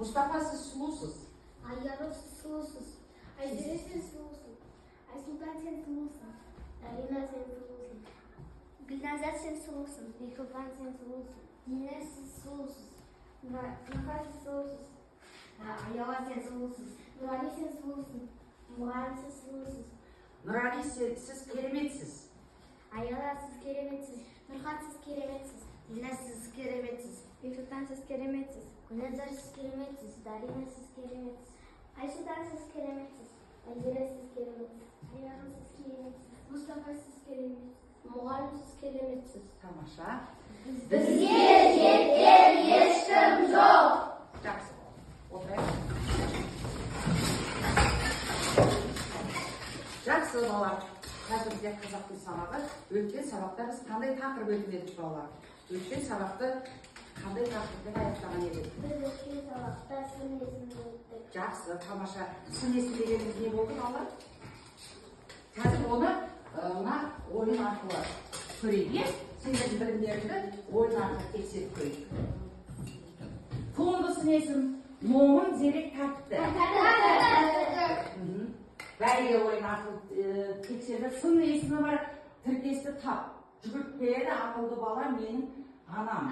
Mustafa, siz сұлусыз. Айяров, сіз сұлусыз. Айзере, сен сұлусың. Айсұлтан, сен сұлусың. Арина, сен сұлусың. Гүлназар, сен сұлусың. Бекұлан, сен сұлусың. Дина, сіз сұлусыз. Нұха, сіз сұлусыз. Аяла, сен сұлусыз. Нұрали, сен сұлусың. Мұғалім, сіз сұлусыз. Нұрали, сіз кереметсіз. Аяла, сіз кереметсіз. Нұрхан, сіз кереметсіз. Дина, сіз кереметсіз. Бекұлан, сіз кереметсіз. Гүлназар, сіз кереметсіз. Дарина, сіз кереметсіз. Айсұлтан, сіз кереметсіз. Айзере, сіз кереметсіз. Аяла, сіз кереметсіз. Мұстафа, сіз кереметсіз. Мұғалім, сіз кереметсіз. Тамаша. Бізге жетер ешкім жоқ. Жақсы. Отырайық. Жақсы балалар. Қазір бізде қазақтың сабағы. Өткен сабақта біз қандай тақырып өтіндік балалар? Өткен сабақты қандай тақырыппен аяқтаған едік? Біз өткен сабақта сын есімді өттік. Жақсы, тамаша. Сын есім дегеніміз не болды балалар? Қазір оны мына ойын арқылы көрейік. Сендердің білімдеріңді ойын арқылы тексеріп көрейік. Туынды сын есім момын, зерек, тәртіпті. Бәрге ойын арқылы тексерді. Сын есімі бар, тіркесті тап. Жүгіртпеді ақылды бала менің анам.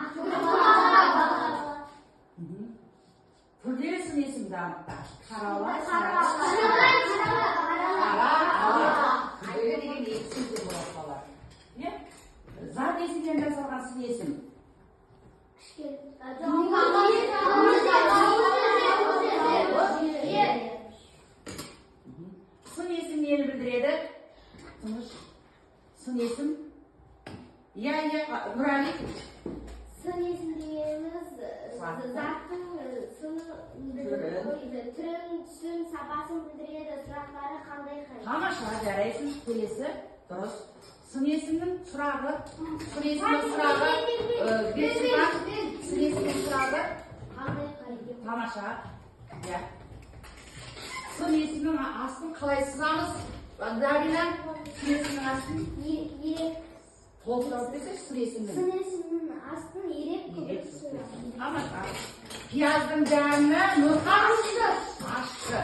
Күрделі сын есімді анықта. Қарала, сара, күрделі деген екі сөзде болады балалар. Зат есімден жасалған сын есім. Сын есім нені білдіреді? Сын есім? Нұрали? Сын есім дегеніміз заттың түрін, түсін, сапасын білдіреді, сұрақтары қандай қай? Тамаша, жарайсың, келесі, дұрыс. Сын есімнің сұрағы, сын есімнің сұрағы, сын есімнің сұрағы, Қандай қай? тамаша. Сын есімнің астын қалай сызамыз? Дарина, сын есімнің астын Ерек. толтырып десек, сын есімнің. Сын есімнің астын ерек көбірсі. Тамаша. Пияздың дәмі Нұрхан ашты.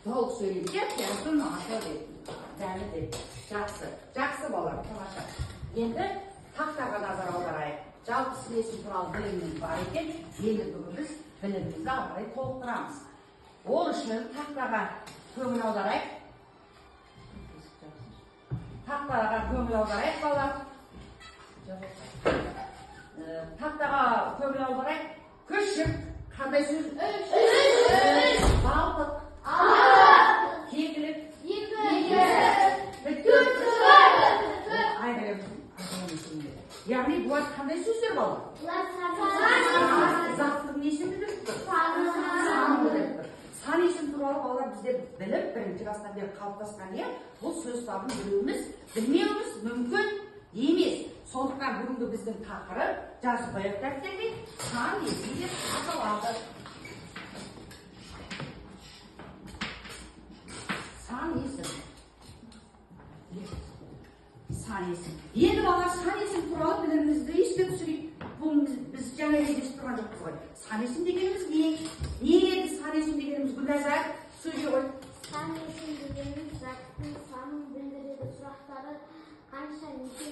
Толық сөйлейді, пияздың ашы деп, дәмі деп. Жақсы. Жақсы балалар, тамаша. Енді тақтаға назар аударайық. Жалпы сын есім туралы біліміміз бар екен. Енді бүгін біз білімімізді алғарай толықтырамыз. Ол үшін тақтаға көңіл аударайық. Тақтаға көңіл аударайық балалар. Тақтаға көңіл аударайық. Күшік. Қандай сөз? Балтық. Кекілік. Яғни бұлар қандай сөздер балалар? Заттың несін білдіріп тұр? Сан білдіріп тұр. Сан есім туралы балалар бізде біліп, бірінші класстан бері қалыптасқан иә, бұл сөз табын білуіміз, білмеуіміз мүмкін емес. Сондықтан бүгінгі біздің тақырып жазып қояйық дәптерге сан есім деп аталады. Сан есім. Сан есім. Енді балалар сан есім туралы білімімізді еске түсірейік. Бұл біз жаңа естіп тұрған жоқпыз ғой. Сан есім дегеніміз не? Не еді сан есім дегеніміз? Гүлназар, сөйлей ғой. Сан есім дегеніміз заттың санын білдіреді, сұрақтары қанша неше.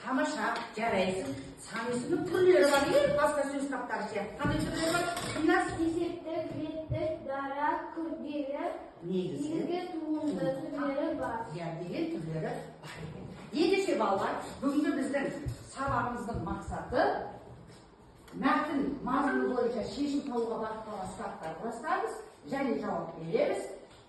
Тамаша, жарайсың. Сан есімнің түрлері бар еді, басқа сөз таптары сияқты. Қандай түрлері бар? Гүлназ? Есептік, реттік, дара, күрделі, негізгі туынды түрлері бар. Деген түрлері бар екен. Ендеше балалар, бүгінгі біздің сабағымыздың мақсаты мәтін мазмұны бойынша шешім табуға бағытталған сұрақтар құрастырамыз және жауап береміз.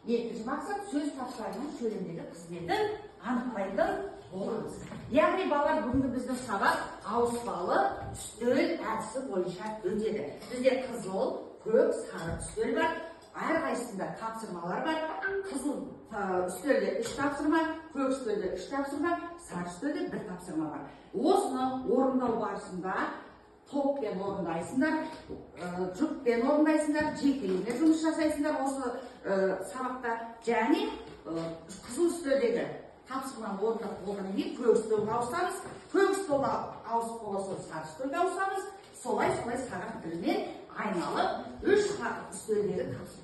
Екінші мақсат сөз таптарының сөйлемдегі қызметін анықтайтын боламыз. Яғни балалар бүгінгі біздің сабақ ауыспалы үстел әдісі бойынша өтеді. Бізде қызыл, көк, сары үстел бар. Әрқайсысында тапсырмалар бар. Қызыл үстелде 3 тапсырма, көк үстелде 3 тапсырма, сары үстелде 1 тапсырма бар. Осыны орындау барысында топпен орындайсыңдар, жұппен орындайсыңдар, жекелеген жұмыс жасайсыңдар осы сабақта. Және қызыл үстелдегі тапсырманы орындап болғаннан кейін көк үстелге ауысамыз. Көк үстелге ауысып болса сары үстелге ауысамыз. Солай сағат тілімен айналып 3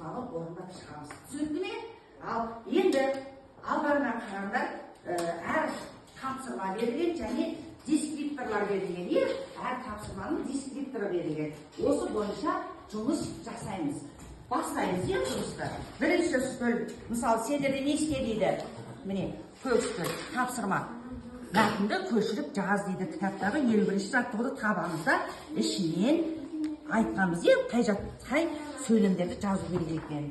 талап орындап шығамыз. Түсінікті ме? Ал енді алдарына қараңдар, әр тапсырма берілген және дескрипторлар берілген. Әр тапсырманың дескрипторы берілген. Осы бойынша жұмыс жасаймыз. Бастаймыз жұмысты. Бірінші үстел, мысалы, сендерде не істе дейді? Міне, көк үстел, тапсырма. Мәтінді көшіріп жаз дейді. Кітаптағы 51-ші жаттығуды табамызда ішінен айтқанбыз, қай сөйлемдерді жазу керек екенін.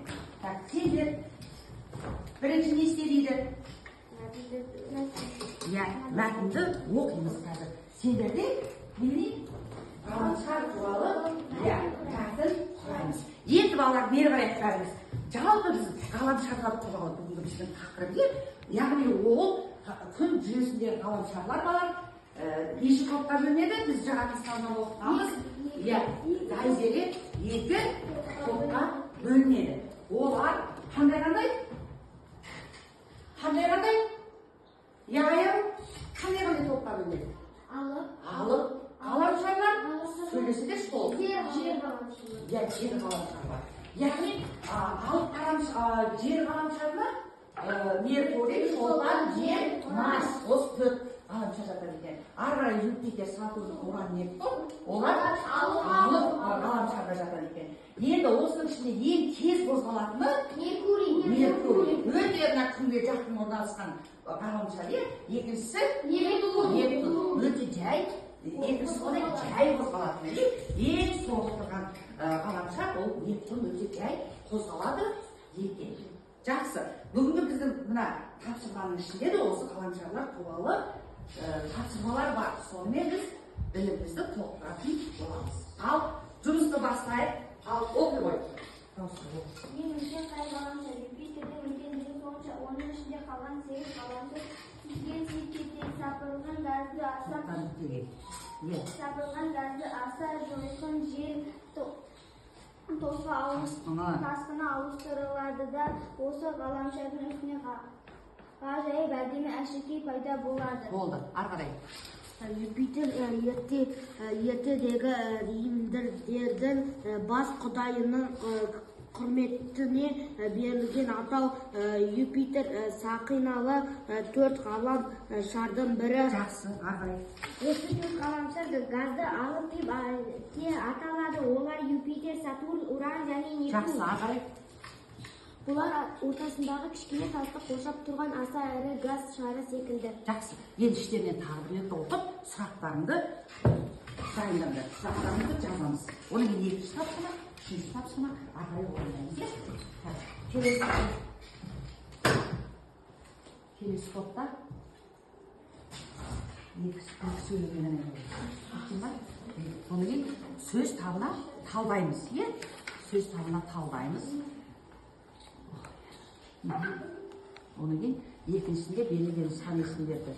Сендер бірінші не істе дейді? Мәтінді оқимыз қазір. Сендерде ғаламшар туралы мәтін құраймыз. Енді балалар бері қарай қараңыз. Жалпы біз ғаламшарға туралы бүгінгі біздің тақырып, яғни ол күн жүйесіндегі ғаламшарлар бар. Неше топқа бөлінеді? Біз жаңа қысқадан оқығанбыз. Гайзері 2 топқа бөлінеді. Олар қандай? Яғайым қандай топқа бөлінеді? Алып. Ғаламшарлар сөйлеседі сол. Жер ғаламшарлар. Яғни жер ғаламшарына Меркурий, Шолпан, Жер, Марс. Осы 4 ғаламшар жатыр екен. Ары қарай Юпитер, Сатурн, Уран, Нептун, олар алып ғаламшарда жатыр екен. Енді осының ішінде ең тез қозғалатыны Меркурий. Өте күнге жақын орналасқан ғаламшар. Екіншісі Нептун. Өте жай. Екіншісі жай қозғалатыны. Ең соғып тұрған ғаламшар ол Нептун, өте жай қозғалады екен. Жақсы. Бүгінгі біздің мына тапсырманың ішінде де осы ғаламшарлар туралы тапсырмалар бар. Сонымен біз білімімізді толықтыратын боламыз. Ал жұмысты бастайық. Ал оқи ғой. Ең үлкен қай ғаламшар? Юпитердің үлкендігі сонша, оның ішінде қалған 8 ғаламшар сүйген сүйкеттен сапырылған газды аса жойқын жел тасқыны ауыстырылады да осы ғаламшардың үстіне ғажайып әдемі әшекей пайда болады. Болды, ары қарай. Юпитер ертедегі римдердің бас құдайының құрметіне берілген атау. Юпитер сақиналы 4 ғалам шардың бірі. Жақсы, ары қарай. Осы 4 ғаламшар газды алып деп аталады. Олар Юпитер, Сатурн, Уран және Нептун. Жақсы, ары қарай. Бұлар ортасындағы кішкене тасты қоршап тұрған аса ірі газ шары секілді. Жақсы. Енді іштерінен тағы бір рет оқып, сұрақтарыңды дайындаңдар. Сұрақтарыңды жазамыз. Оның екінші тапсырма, үшінші тапсырма, ары қарай орындаймыз. Келесі топта екі сөйлемнен Соны кейін сөз табына талдаймыз. Сөз табына талдаймыз. Оны кейін екіншісінде берілген сан есімдерді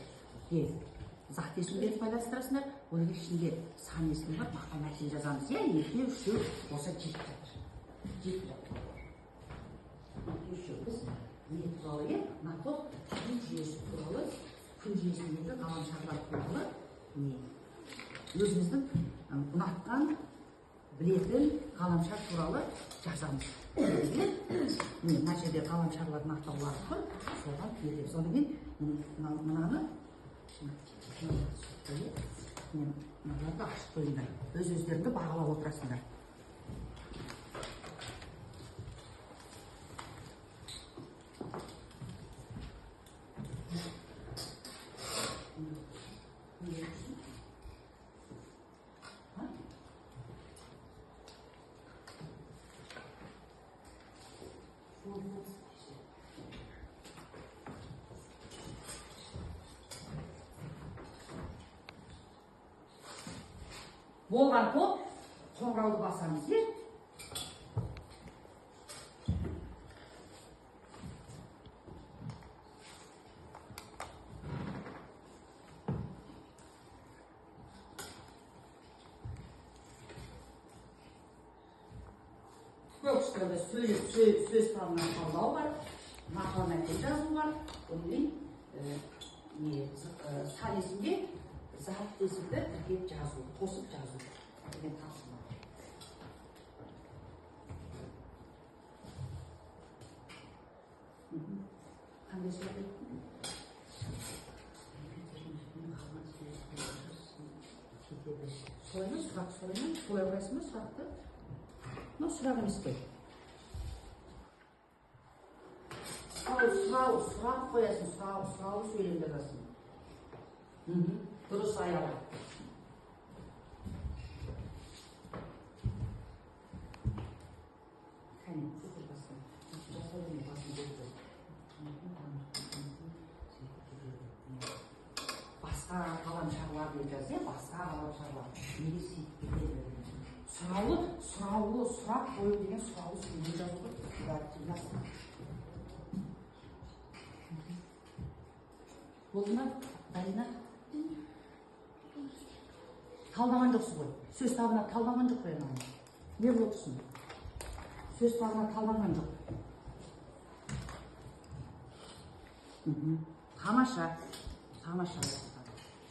зат есімдерді байланыстырасыңдар. Оны кейін ішінде сан есім бар, мақал мәтін жазамыз. 2, 3 болса жетіп жатыр. Біз не туралы натоқ күн жүйесі туралы, күн жүйесіндегі ғаламшарлар туралы өзіміздің ұнатқан, білетін ғаламшар туралы жазамыз. Мына жерде ғаламшарлардың атаулары тұр, соған береміз. Содан кейін мынаны мыналарды ашып қойыңдар. Өз-өздеріңді бағалап отырасыңдар. Болған топ, қоңырауды басамыз. Көп үстелде сөз табынан талдау бар, мақал мәтін жазу бар. Онымен сан есімге зат есімді тіркеп жазу, қосып жазу деген тапсырма. Qanday so'raydi? So'raymiz, surat so'raymiz, qo'yaverasizmi suratni? No, surat emas kerak. Surat qo'yasın, surat söyleyeceksin. Durus ayağı. Басқа ғаламшарлар deyeceğiz ya, басқа ғаламшарлар. Неге сөйтіп кетеді? Сұраулы сұрақ қою деген сұраулы сөйлем жазылды. Болды ма? Дайына? Талдаман жоқсыз ғой. Сөз табына талдаман жоқ қой анау. Не болып тұрсың? Сөз табына талданған жоқ. Тамаша.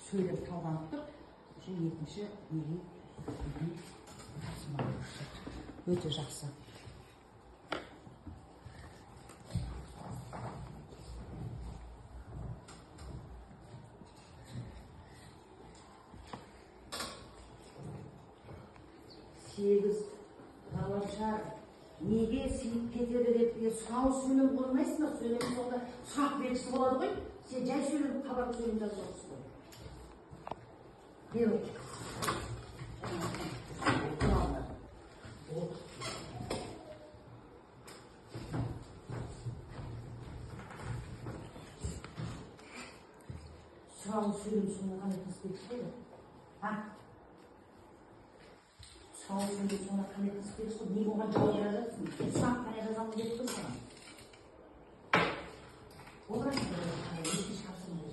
Сөйлеп талданып тұр. Уже екінші неге? Өте жақсы. Сегіз ғаламшар неге сиіп кетеді деп сұрау сөйлем қоймайсың ба? Сөйлем болғанда сұрақ белгісі болады ғой. Сен жай сөйлем хабар сөйлем жазып отырсың ғой. Не болды? Сұрау сөйлем соңына қандай қыз келді? Сұрау сөйлем соңына қандай қыз келді? Не болған жауап жазасың? Сұрақ қане жазамын деп тұр саған. Отырасың ба? Еске шығарсың ба?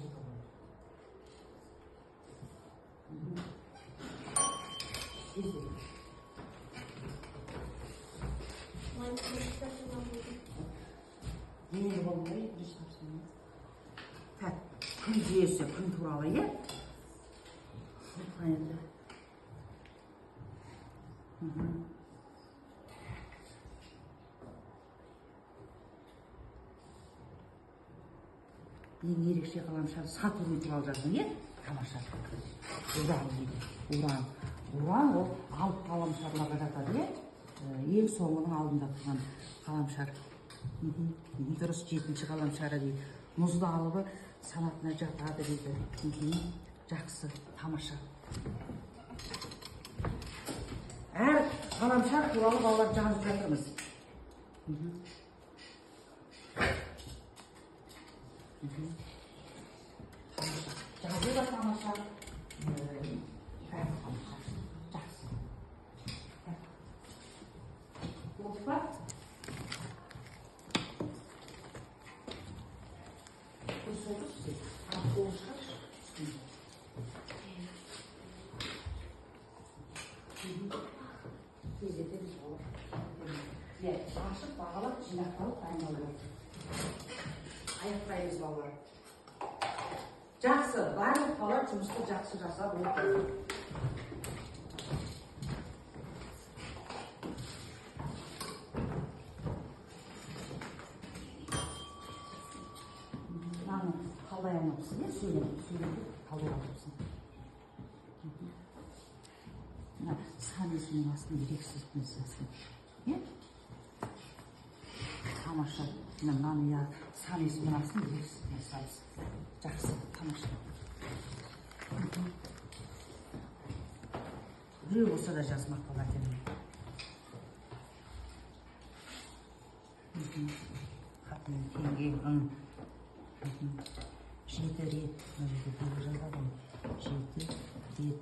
Не болмай, дұрыс тапсың. Күн жүйесі, күн туралы, е? Енді. Ең ерекше ғаламшар Сатурн туралы жаздың, е? Тамаша. Уран дейді. Уран ол алып ғаламшарларға жатады, е? Ең соңының алдында тұрған ғаламшар. Дұрыс, жетінші ғаламшары дейді. Мұзды алыбы санатына жатады дейді. Жақсы, тамаша. Әр ғаламшар туралы балалар жазып жатырмыз. Жазу да тамаша. Жақсы. Болды ба? Ашып, бағалап, жинақталып, айналып. Аяқтаймыз балалар. Жақсы, барлық балалар жұмысты жақсы жасап отыр. Мынаны қалай айналыпсың, е? Сөйлеп, қалай айналыпсың. Сан есімнің астын ерексіздігін сәсін. Е? Тамаша. Мынаны я сан есімнің астын ерексіздігін сәсін. Жақсы, тамаша. Біреу болса да жазмақ болады. Қатын теңге, жеті рет, жеті рет.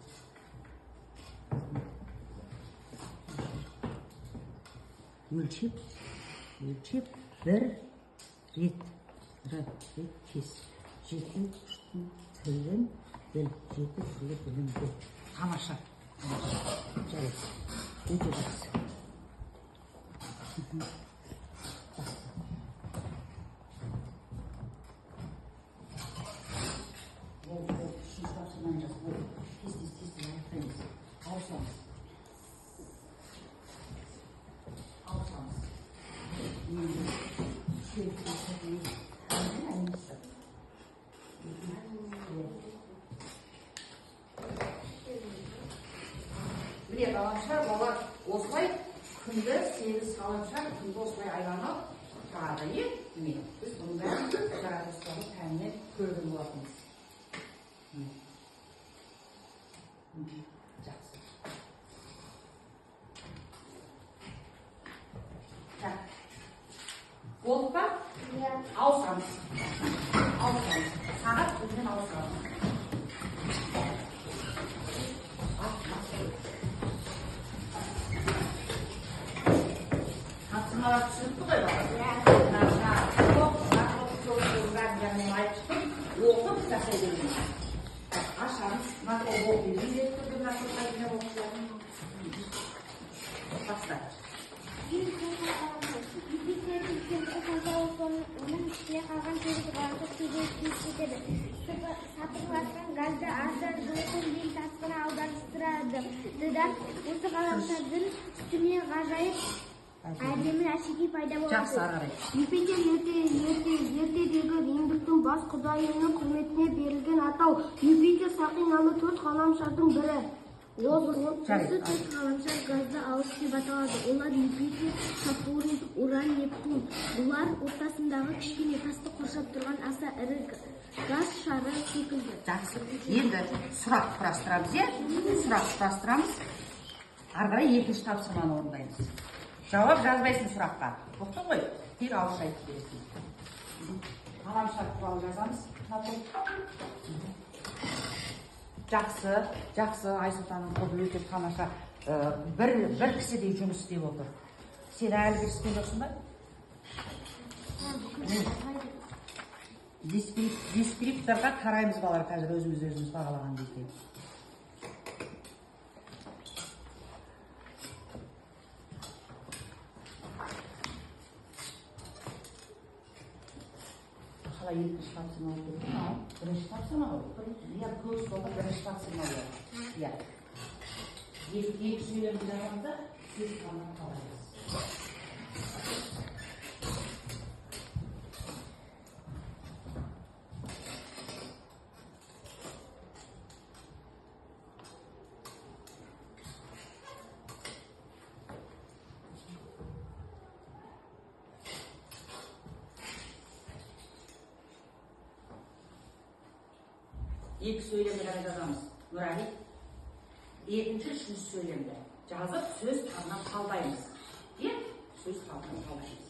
Өлшеп, бір рет кес. Жеті үштің тілін біл, жеті тілі білім біл. Тамаша. Жарайды. Өте жақсы. Үшінші тапсырманы жазып ол. Тез аяқтаймыз. Ауысамыз. Ауысамыз. ғаламшар балалар осылай күнді 8 ғаламшар күнді осылай айланып тұрады. Міне, біз бұның бәрін жаратылыстану пәнінен көрген болатынбыз. Жақсы. Болды ба? Ауысамыз. Сағат күнмен ауысамыз. Қатсымалар түсініпті ғой бала? Оқып жасай берген. Ашамыз, мақол оқып үйретті, бір мақол қайдына оқып. Баста. Оның ішіне қалған теріс ғарқып тезек кетеді. Сатырласқан газды аздар жылытын бел тасқына аударыстырады. Дыдан осы ғаламшардың үстіне ғажайып әдемі әшекей пайда болады. Жақсы, ары қарай. Юпитер ертедегі римдіктің бас құдайының құрметіне берілген атау. Юпитер сақиналы 4 ғаламшардың бірі. Осы 4 ғаламшар газды алып деп аталады. Олар Юпитер, Сатурн, Уран, Нептун. Бұлар ортасындағы кішкене тасты қоршап тұрған аса ірі газ шары секілді. Жақсы. Енді сұрақ құрастырамыз, Сұрақ құрастырамыз. Ары қарай екінші тапсырманы орындаймыз. Жауап жазбайсың сұраққа. Тоқты ғой, тек ауызша айтып бересің. Ғаламшар туралы жазамыз. Жақсы, Айсұлтанның қолы өте тамаша. Бір кісідей жұмыс істеп отыр. Сен әлі кіріспен жоқсың ба? Дескрипторға қараймыз балар, қазір өзіміз бағалаған кезде. Қалай екінші тапсырма өтеді? Бірінші тапсырма ғой. Көз болды, бірінші тапсырма болады. Екі сөйлемді жағында сөз қана қалаймыз. Екі сөйлемді ғана жазамыз. Нұрали, екінші, үшінші сөйлемді жазып, сөз табынан қалдаймыз. Сөз табынан қалдаймыз.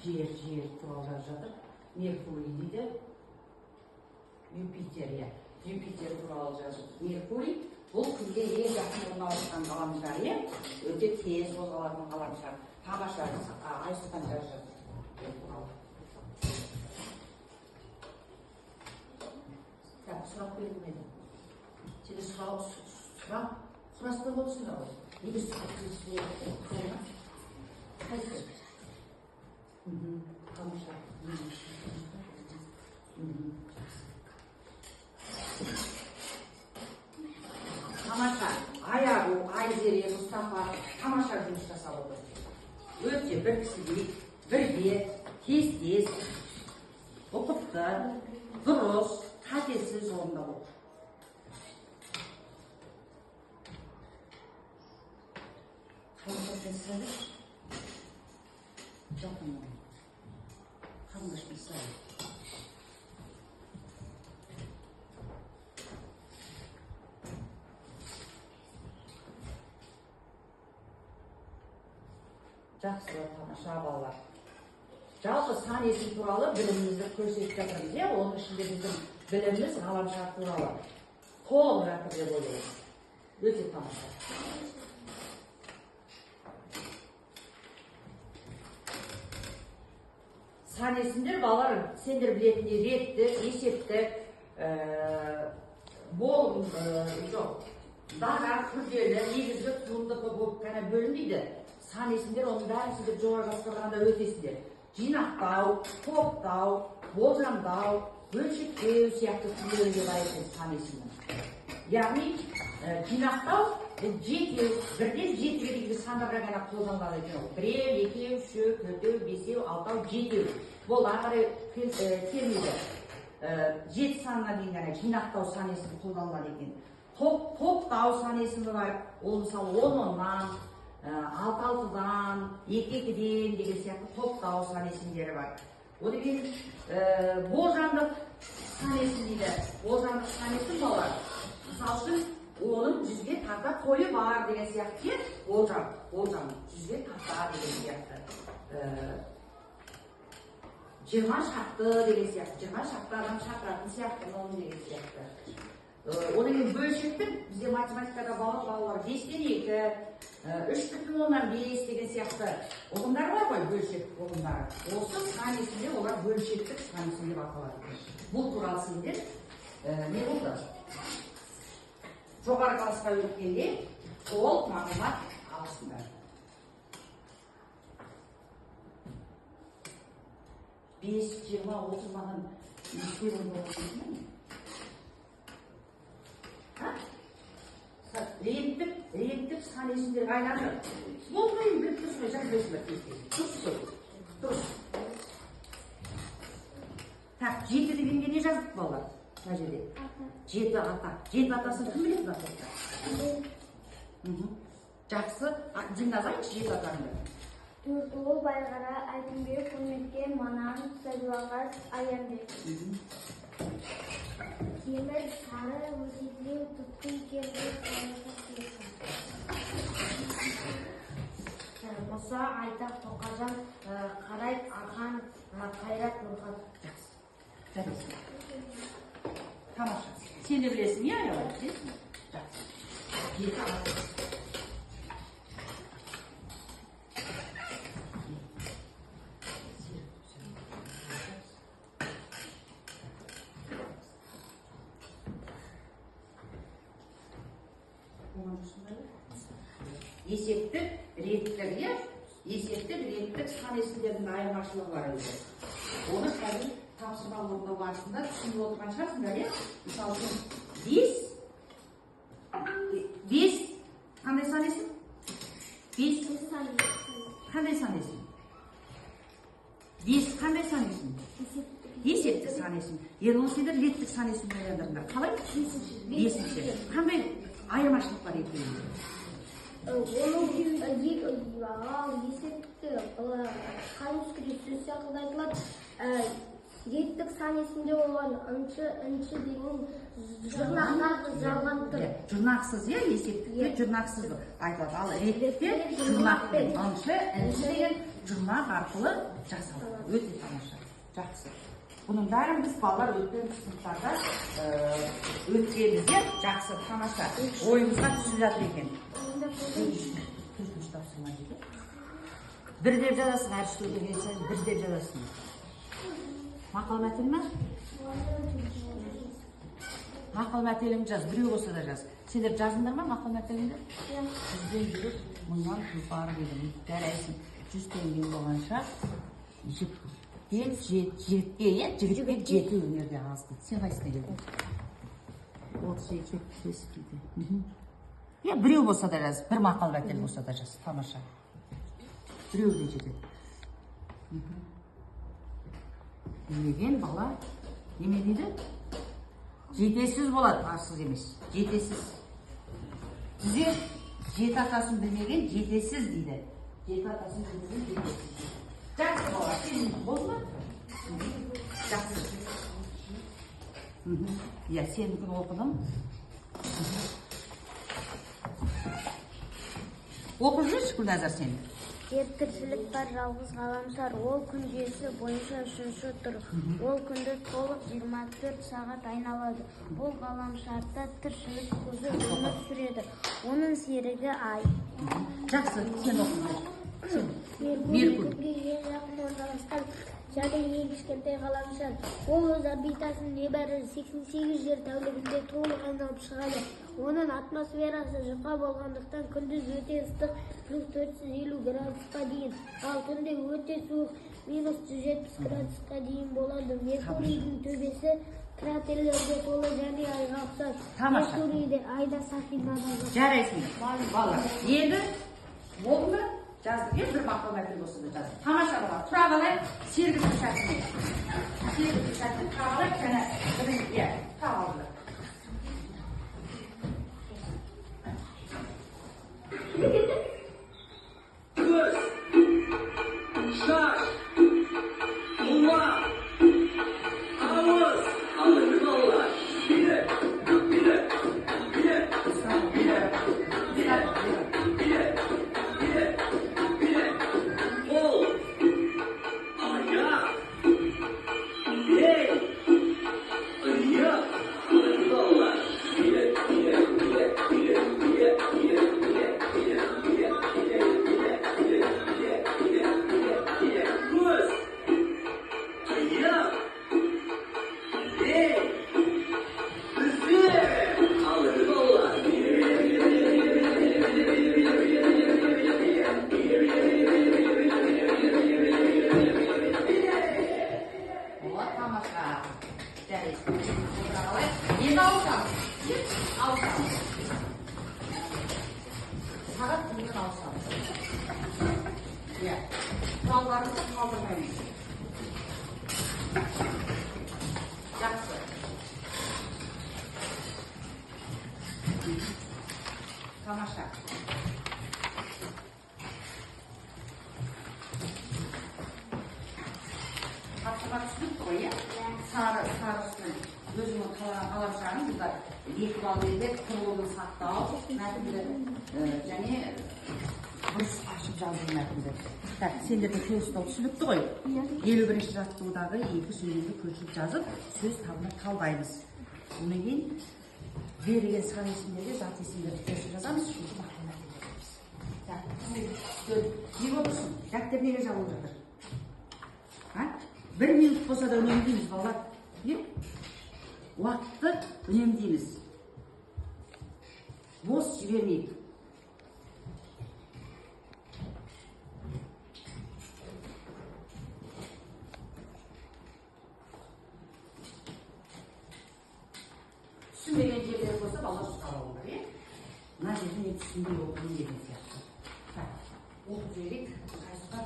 Жер туралы жазып жатыр. Меркурий дейді. Юпитер туралы жазып. Меркурий бұл күнге ең жақын орналасқан ғаламшар, өте тез қозғалатын ғаламшар. Тамаша, Айсұлтан жазып жатыр. Сұрақ берілмеді. Сені сұрастырып отырсыңдар ғой. Неге сұрақ берілмеді? Тамаша. Тамаша, Аяғу, Айзере, Мұстафа тамаша жұмыс жасап отыр. Өте бір кісідей, бірге, тез, ұқыпты, дұрыс, қатесіз орындап отыр. Қарындаш жақын ол. Қарындаш мысалы. Жақсы, тамаша балалар. Жалпы сан есім туралы білімімізді көрсетіп жатырмыз. Оның ішінде біздің біліміміз ғаламшар туралы толық жатыр деп ойлаймын. Өте тамаша. Сан есімдер балалар, сендер білетіндей ретті, есепті, дана, күрделі, негізгі, туындығы болып қана бөлінбейді. Сан есімдер, оның бәрін сіздер жоғары басқарғанда өтесіздер. Жинақтау, топтау, болжамдау, бөлшектеу сияқты түрлерге лайық сан есімнің. Яғни жинақтау жетеу, бірден жетіге дейінгі сандарға ғана қолданылады екен ол. Біреу, екеу, үшеу, төртеу, бесеу, алтау, жетеу. Бұл ары келмейді. Жеті санына дейін ғана жинақтау сан есімі қолданылады екен. Топтау сан есімі бар. Ол мысалы 10-10-нан, 6-6-дан, 2-2-ден деген сияқты топтау сан есімдері бар. Одан кейін болжамдық сан есім дейді. Болжамдық сан есім балалар. Мысалы үшін оның 100-ге тарта қойы бар деген сияқты болжам 100-ге тарта деген сияқты 20 шақты деген сияқты 20 шақты адам шақыратын сияқты оның деген сияқты одан кейін бөлшектік бізде математикада балалар 5-тен 2 3,5 деген сияқты ұғымдар бар ғой бөлшектік ұғымдары осы сан есімде олар бөлшектік сан есім деп аталады бұл туралы сендер не болды жоғары классқа өткенде толық мағлұмат аласыңдар. 5, 20, 30 маған неше болды? Ренттік сан есімдер қайдағы? Ол қойын біліп тұрсың, жазбайсың. Дұрыс. Так, 7 дегенге не жаздық балалар? Мына жерде. 7 ата. 7 атасын кім біледі атасы? Жақсы. Жинағайыншы 7 атаңды. Төртуыл Байғара, Айтынбек, Құрметкен, Манан, Сәдуағас, Аянбек. Темір, Сары, Өсетлеу, Тұтқын, Кердек, Мұса, Айтақ, Тоқажан, Қарай, Архан, Қайрат, Нұрхан. Жақсы. Тамаша. Сен де білесің, иә, аялар? Жақсы. 7 ата. Есептік, реттік сан есімдердің айырмашылығы бар өзі. Оны қазір тапсырма орындау барысында түсініп отырған шығарсыңдар, иә? Мысалы үшін 5 қандай сан есім? 5 қандай сан есім? 5 қандай сан есім? Есептік сан есім. Енді сендер реттік сан есім ойландырыңдар. Қалай? 5-ші. Қандай айырмашылық бар екенінде? Оның есепті қанускіде сөз сақылда айтылады. Реттік сан есімде болған ұншы деген жұрнақтағы жалған тұр. Жұрнақсыз, иә, есептікте жұрнақсыз айтылады. Ал реттікте жұрнақпен ұншы деген жұрнақ арқылы жасалады. Өте тамаша. Жақсы. Бұның бәрін біз балалар өткен сыныптарда өткенбіз, иә? Жақсы, тамаша. Ойымызға түсіп жатыр екен. Бір деп жазасың, әр үстірді келсен, бір деп жазасың. Мақал мәтел ме? Мақал мәтелін жаз, біреу болса да жаз. Сендер жазыңдар ма мақал мәтеліңді? Жүзден жүріп, мұнан тұлпары келім. Дәрәйсің, 100 теңген болғанша, жігітке жеті өнерде азды. Сен қайсына келдің? 32 дейді. Біреу болса да жаз, бір мақал мәтел болса да жаз. Тамаша. Біреу де жетеді. Деген бала неме дейді? Жетесіз болады, арсыз емес. Жетесіз. Сізде жеті атасын білмеген жетесіз дейді. Жеті атасын білмеген жетесіз. Жақсы бала, сен болды ма? Жақсы. Иә, сен күн оқыдым. Оқып жүрші Гүлназар сен. Жер тіршілік бар жалғыз ғаламшар, ол күн жүйесі бойынша үшінші тұр. Ол күнді толық 24 сағат айналады. Бұл ғаламшарда тіршілік көзі өмір сүреді. Оның серігі ай. Жақсы, сен оқып жүр. Меркурий күнге ең жақын орналасқан және ең кішкентай ғаламшар. Ол өз орбитасын небәрі 88 жер тәулігінде толық айналып шығады. Оның атмосферасы жұқа болғандықтан күндіз өте ыстық +450 градусқа дейін, ал түнде өте суық -170 градусқа дейін болады. Меркурийдің төбесі Kraterlerге толы және айғақтар. Тамаша. Суриде айда сақинадан. Жарайсыңдар. Балалар. Енді болды ма? Жаздық. Бір мақал мәтін болса да жаздық. Тамаша балалар. Тұра қалайық. Сергіз сәтіне. Сергіз сәтіне тұра қалайық. Және бірін, тұра қалды. Көз, шаш, құлақ, ауыз, алып балалар. Билет, билет, билет, билет, билет, билет, билет, билет, қол, аяқ, бел, иық, алып балалар. Билет, билет, билет, билет, билет, билет, билет, билет. Көз, аяқ, бел, үзек, алып балалар. Вот, тамаша. Жарайсың. Тұра қалайық. Енді ауысамыз. Ауысамыз. Сағат бүгін ауысамыз. Құралдарымызды қалдырмаймыз. Жақсы. Тамаша. Тапсырма түсініп қой, иә? Сары үстін өзіңнің қаламшағын бұлдар екі балл еді, құрылымын сақтау, мәтінді және дұрыс ашып жазу мәтінді. Так, сендердің сөзді түсінікті ғой? 51-ші жаттығудағы екі сөйлемді көшіп жазып, сөз табына талдаймыз. Онан кейін берілген сан есімдерге зат есімдерді көшіп жазамыз, үшінші мақал мәтін жазамыз. Так, не болып тұрсың? Дәптер неге жабылып жатыр? Бір минут болса да үнемдейміз, балалар. Уақытты үнемдейміз. Бос жібермейік. Түсінбеген жерлер болса, балалар ұстап алыңдар, мына жерде мен түсінбей оқуым деген сияқты. Оқып жіберейік. Қайсыға?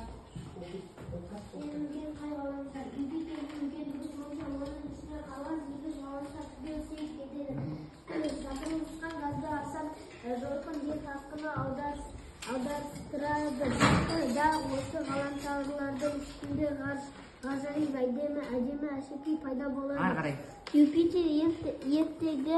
Yenilgen hayvanlar, Jüpiter yenilgen durumda onun üstüne kalan yıldız bağırsak bir şey gelir. Satın uçtan gazda arsan, zorkun bir hakkını audarstırады. Da осы ғаламшарлардың үстінде ғажайып әдемі әшекей пайда болады. Ары қарай. Юпитер ертегі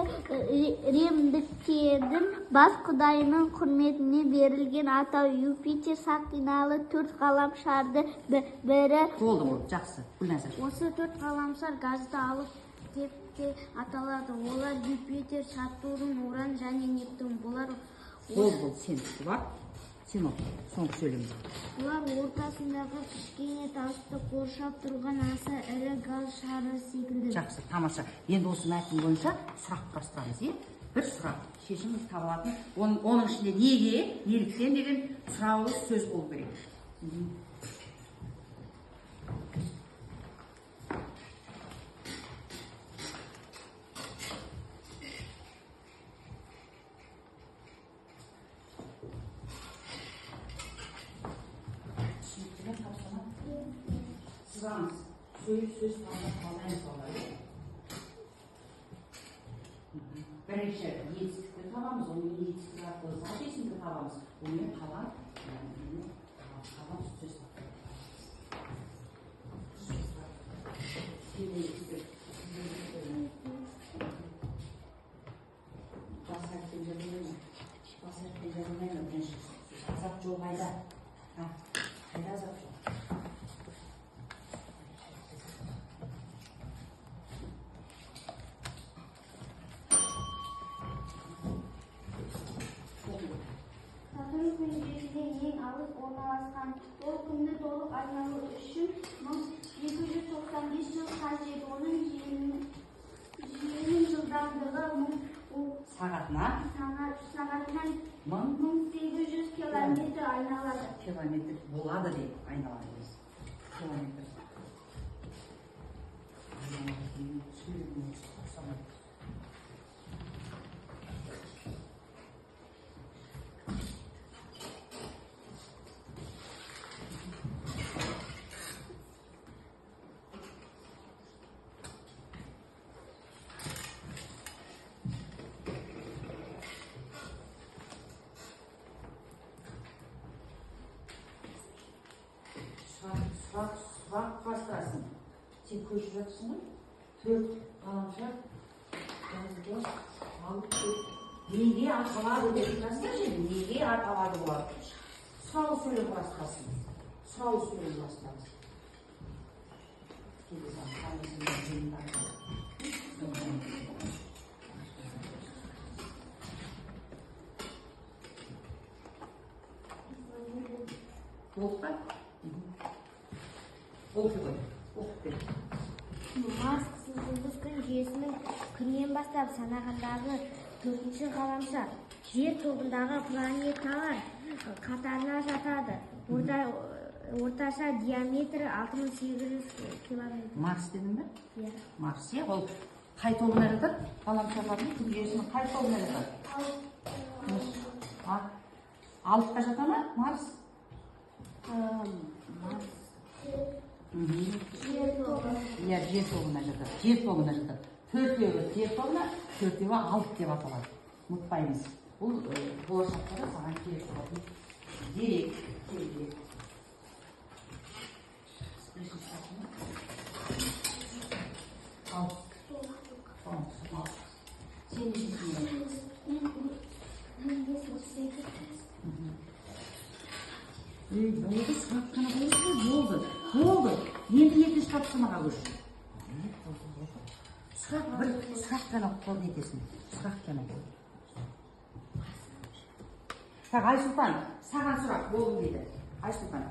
римдіктердің бас құдайының құрметіне берілген атау. Юпитер сақиналы төрт ғаламшардың бірі. Болды ол, жақсы. Гүлназар. Осы төрт ғаламшар газды алып деп те аталады. Олар Юпитер, Сатурн, Уран және Нептун. Болды, сен бар. Сен ол, соңғы сөйлеміз. Олар ортасындағы кішкене тасты қоршап тұрған аса ірі газ шары секілді. Жақсы, тамаша. Енді осы мәтін бойынша сұрақ құрастырамыз, бір сұрақ. Шешіміз табылатын. Оның ішінде неге, неліктен деген сұрауы сөз болу керек. Сызамыз. Сөз қалдаймыз олар. Бірінші етістікті табамыз, оның етістік арқылы зат есімді табамыз. Онымен қалан сөз азап жоқ қайда? Қайда азап жоқ? Сатурн күнжесінен ең алыс орналасқан. Ол күнді толық айналу үшін 1295 жыл қажет. Оның желінің жылдамдығы Сағатына сағатынан 1800 километр айналады. Километр болады деп айналады. Километр. Sırak bastırsın. Sen koşup жатырсың ғой. 4 ғаламшар жазды. Алып неге аталады деп жазсаңшы, неге аталады болады. Сұрау сөйлем бастасын. Сұрау сөйлем бастасын. Болды ба? Оқи ғой. Оқып бер. Марс жұлдыз күн жүйесінің күннен бастап санағандағы 4-ші ғаламшар. Жер тобындағы планеталар қатарына жатады. Орташа диаметрі 6800 километр. Марс дедің бе? Иә. Марс, иә, ол қай тобына жатады? Ғаламшарлардың күн жүйесінің қай тобына жатады? Алтыға жата ма, Марс? Марс. Иә, жер тобына жатады. Жер тобына жатады. 4-еуі жер тобына, 4-еуі алып деп аталады. Ұмытпаймыз. Бұл болашақта да саған керек болатын дерек. Сен болды, сұрақ қана қойшы, болды. Енді екінші тапсырмаға көш. Сұрақ қана қол етесің. Сұрақ қана қол. Айсұлтан, саған сұрақ болу дейді. Айсұлтан,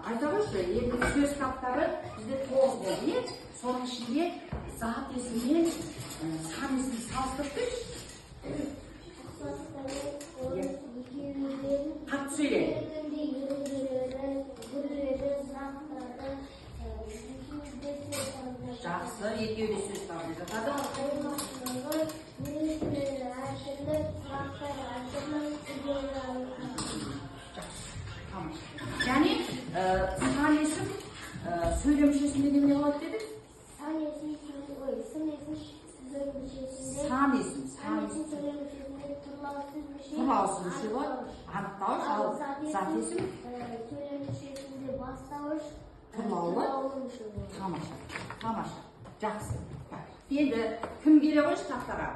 айта қойшы, енді сөз таптары бізде 9 болды. Соның ішінде зат есіммен сан есімді салыстырып қойшы. Қатты сөйле. Жақсы, екеуі сөз табылып жатады. Және сан есім сөйлем мүшесінде не болады дедік? Сан есім тұрлаусыз мүше болады. Анықтауыш, ал зат есім сөйлем мүшесінде бастауыш тұрлаулы. Тамаша. Жақсы. Енді кім келе қойшы тақтаға?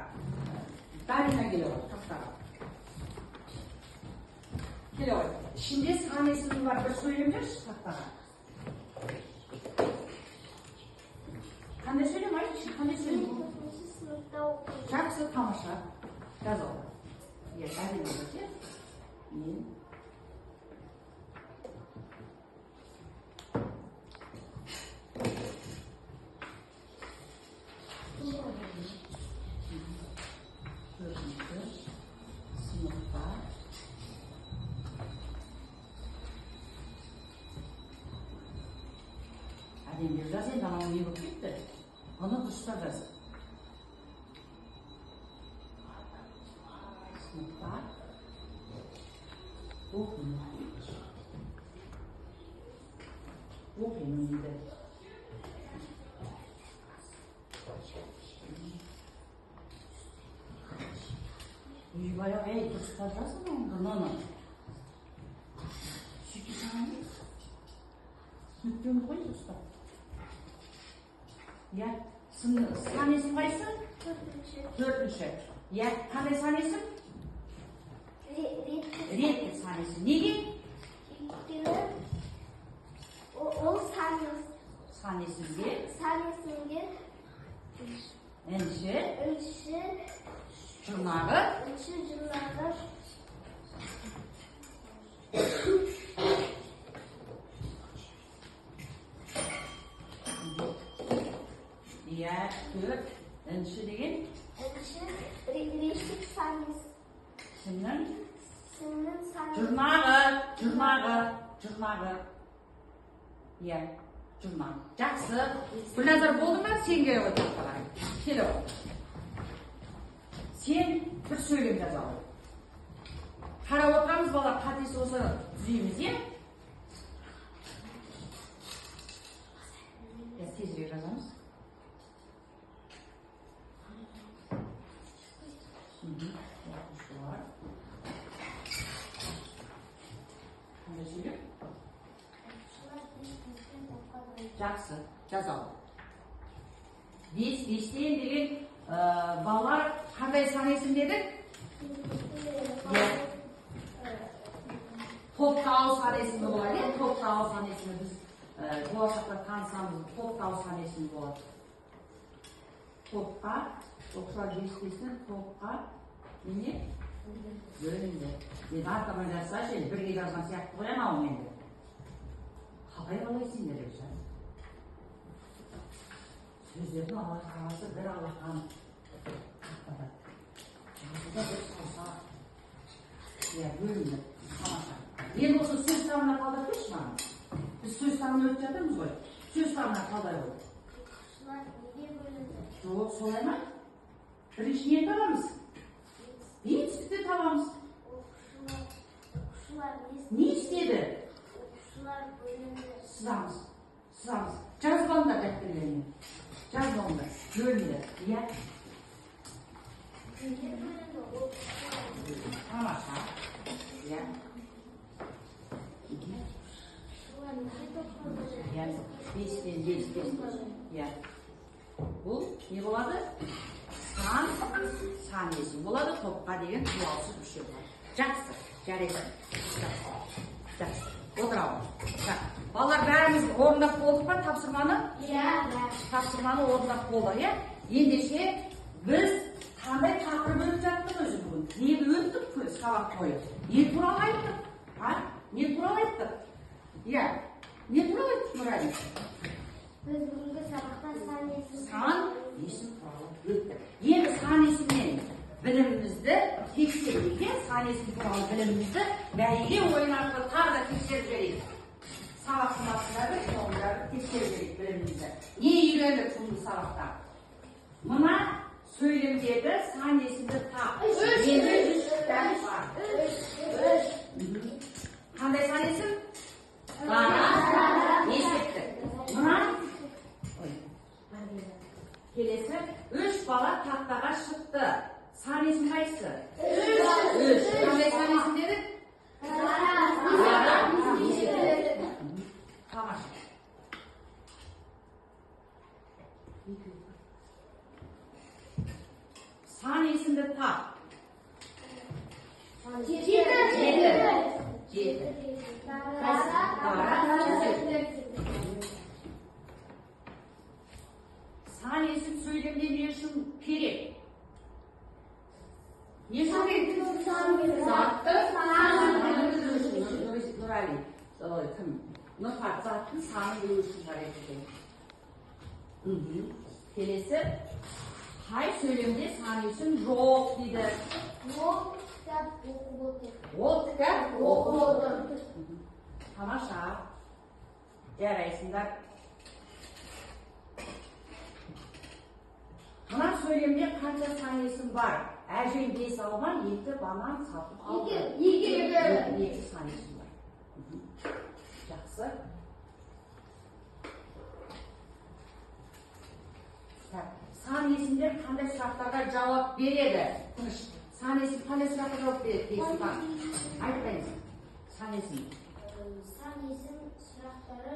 Дарина келе қой тақтаға. Келе қой. Ішінде сан есімі бар бір сөйлем берші тақтаға. Қандай сөйлем айтшы? Қандай сөйлем? Жақсы, тамаша. Жаз ол. Иә, әдемі өте. Мен. Сыныпта. Әдемі жаз енді анау не болып кетті? Оны дұрыстап жаз. Сыныпта. Оқимын дейді. Баяғы дұрыстап жазсын оны. Сөйтіп саған не? Нүктені қой дұрыстап. Иә, сан есім қайсы? 4-ші. Иә, қандай сан есім? Ретті сан есім. Неге? Ол сан есімге інші жұрнағы иә, 4 інші деген рештік сан сімнің сан жұрнағы иә, Журнал. Жақсы. Гүлназар болды ма? Сен келе ғой тақтаға. Келе ғой. Сен бір сөйлем жаза ғой. Қарап отырамыз, бала қатесі осы түзейміз, е? Тезірек жазамыз. Жақсы, жазалым. 5-5-тен деген балалар қандай сан есім дедік? Топтау сан есімі болады. Топтау сан есімі біз болашақта танысамыз. Топтау сан есімі болады. Топқа, 95-тен топқа не? Бөлінді. Мен артама жазсашы, бірге жазған сияқты қоян ау менде. Қалай сендер ешен? Сөздердің Аллах қаласы бір Аллахтан қақтады. Жазуда бір салса, бөлінді. Мен осы сөз тамына қалдырып көрші маған. Біз сөз тамына өтіп жатырмыз ғой. Сөз тамына қалдай ғой. Жоқ, солай ма? Бірінші не табамыз? Принципті табамыз. Не істеді? Сызамыз. Жазбаңдар дәптерлеріне. Жазбаңдар. Бөлінді. Иә? Тамаша. Иә? Бестен. Иә. Бұл не болады? Сан есім болады. Топқа деген туалсыз мүше болады. Жақсы. Жарайды. Жақсы. Отырауы. Балалар бәріміз орындап болдық па тапсырманы? Иә. Тапсырманы орындап болдық, иә? Ендеше біз қандай тақырып өтіп жаттық өзі бүгін? Нені өттік сабақ бойы? Не туралы айттық? Не туралы айттық? Иә. Не туралы айттық, Нұрайым? Біз бүгінгі сабақта сан есім туралы өттік. Енді сан есімнен білімімізді тексерейік, сан есім туралы білімімізді бәйге ойын арқылы тағы да тексеріп жіберейік. Сабақтың астындағы соңындарды тексеріп жіберейік білімімізді. Не үйрендік бүгінгі сабақта? Мына сөйлемдегі сан есімді тап. Енді 3 дәл бар. Қандай сан есім? Есептік. Мына келесі 3 бала тақтаға шықты. Сан есім қайсысы? 3. Қандай сан есім дедік? Тамаша. Сан есімді тап. 7. Сан есім сөйлемде не үшін керек? Не үшін керек? Затты Нұрали, кім? Нұрфат заттың саны білу үшін жарайды екен. Келесі, қай сөйлемде сан есім жоқ дейді? Ол кітап оқып отыр. Тамаша. Жарайсыңдар. Мына сөйлемде қанша сан есім бар? Әжем 5 алма, 2 банан сатып алды. 2 сан есім бар. Жақсы. Сан есімдер қандай сұрақтарға жауап береді? Сан есім қандай сұраққа жауап береді? Айтпайыз. Сан есім. Сан есім сұрақтары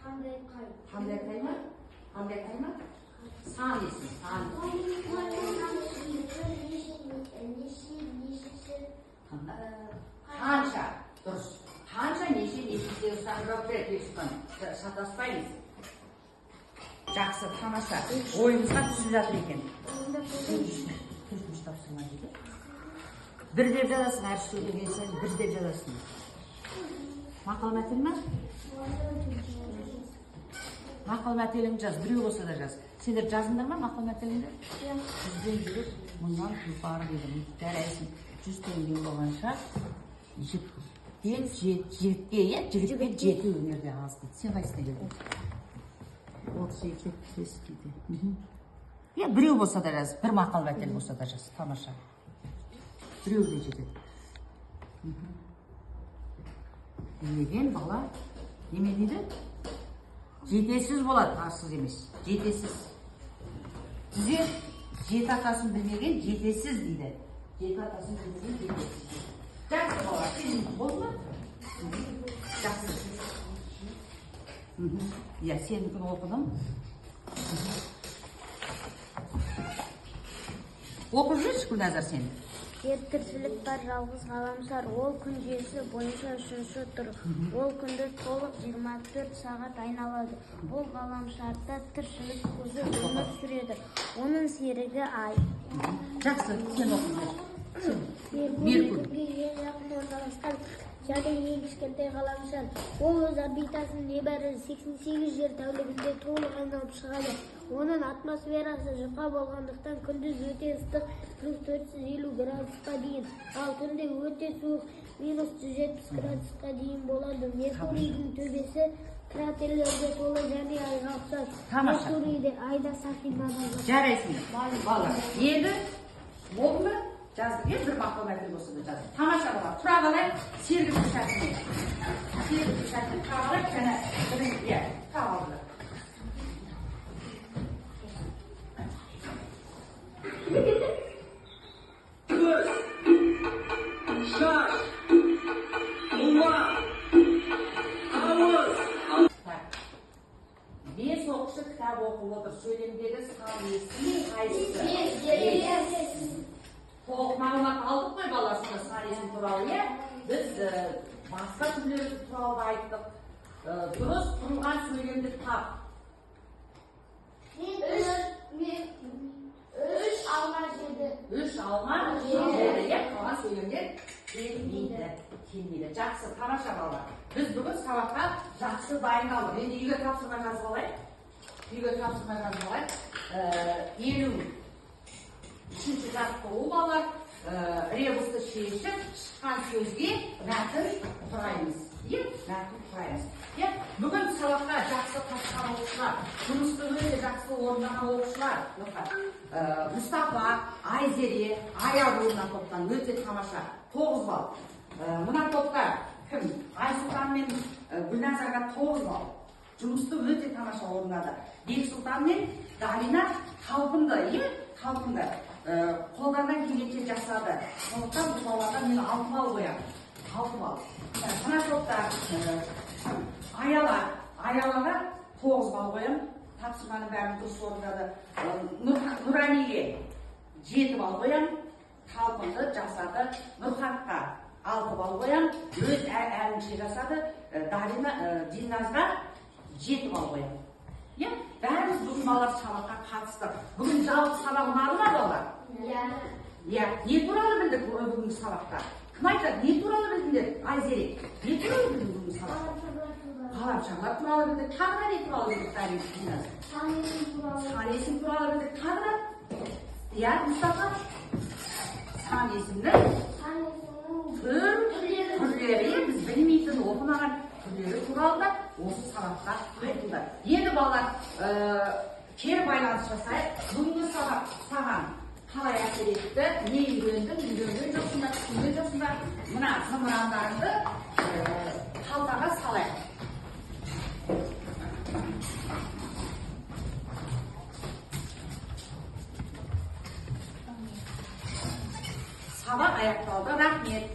қандай қай? Қандай қайма? Қандай қайма? Сан есім. Қанша? Дұрыс. Қанша неше сұраққа жауап береді? Шатаспаймыз. Жақсы, тамаша. Ойымызға түсіп жатыр екен. Bir деп жазасың, әр сөйлеген сайын бір деп жазасың. Мақал мәтел ме? Мақал мәтеліңді жаз, біреу болса да жаз. Сендер жазыңдар ма мақал мәтеліңді? Жүзден жүріп, мұндан жұпары дедім. Жарайсың, 100 теңге болғанша, жігітке 7 өнерде аз дейді. Сен қайсына келдің? 32 тест дейді. Біреу болса да жаз, бір мақал мәтел болса да жаз. Тамаша. Біреу де жетеді. Неден бала? Неме дейді? Жетесіз болады, арсыз емес. Жетесіз. Сізге жеті атасын білмеген жетесіз дейді. Жеті атасын білмеген жетесіз. Жақсы бала, сен болды ма? Жақсы. Иә, сенікін оқыдым. Оқып жүрші Гүлназар сен. Жер тіршілік бар жалғыз ғаламшар, ол күн желісі бойынша үшінші тұр. Ол күнді толық 24 сағат айналады. Ол ғаламшарда тіршілік көзі өмір сүреді. Оның серігі ай. Жақсы, сен оқып жүр. Меркурийге ең жақын орналасқан және ең кішкентай ғаламшар. Ол өз орбитасын небәрі 88 жер тәулігінде толық айналып шығады. Оның атмосферасы жұқа болғандықтан күндіз өте ыстық +450 градусқа дейін, ал түнде өте суық -170 градусқа дейін болады. Меркурийдің төбесі кратерлерге толы және айға ұқсас. Меркурийде айда сақинада жоқ. Жарайсың. Бала. Енді болды ма? Жазды. Бір мақал мәтел болса да жазды. Тамаша бала. Тұра қалайық. Сергіп шәкіне. Сергіп шәкіне тұра қалайық. Және бірін тұра қалды. Göz, şaş, kulak, ağız. Бес оқушы кітап оқып отыр. Сөйлемдегі санесінің қайсысы? Толық мағлұмат алдық қой баласында санесін туралы, иә? Біз басқа түрлері туралы айттық. Дұрыс тұрған сөйлемді тап. 3 alma 7. 3 alma 7. Қалған сөйлемдер келмейді. Жақсы, тамаша бала. Біз бүгін сабаққа жақсы дайындалдық. Енді үйге тапсырма жазып алайық. 53-ші жаттығу балар. Ребусты шешіп, шыққан сөзге мәтін құраймыз. Бүгін сабаққа жақсы қатысқан оқушылар, жұмысты өте жақсы орындаған оқушылар, Мұстафа, Айзере, Аяруына топтан өте тамаша 9 балл. Мына топтар кім? Айсұлтан мен Гүлназарға 9 балл. Жұмысты өте тамаша орындады. Бексұлтан мен Дарина қалпында. Қолдарынан келгенше жасады. Сондықтан бұл балаларға мен 6 балл қоямын. 6 балл. Мына топтар Аялаға 9 балл қоямын. Тапсырманың бәрін дұрыс орындады. Нұраниге 7 балл қоямын. Қалпында жасады. Нұрхатқа 6 балл қоямын. Өз әлінше жасады. Диназға 7 балл қоямын. Бәріміз бүгін балалар сабаққа қатысты. Бүгін жалпы сабақ ұнады ма балалар? Не туралы білдік бүгінгі сабақта? Кім айтады? Не туралы білдіңдер? Айзере, не туралы білдің бүгінгі сабақта? Ғаламшарлар туралы білдік. Тағы да не туралы білдік? Санесін туралы білдік. Тағы да? Мұстафа? Санесіннің түрлері біз білмейтін оқымаған түрлері туралы да осы сабақта айтылды. Енді балалар кері байланыс жасайық. Бүгінгі сабақ саған қалай әсер етті? Не үйрендің? Үйренген жоқсыңдар, түсінген жоқсыңдар? Мына зымырандарыңды қалтаға салайық. Сабақ аяқталды. Рахмет.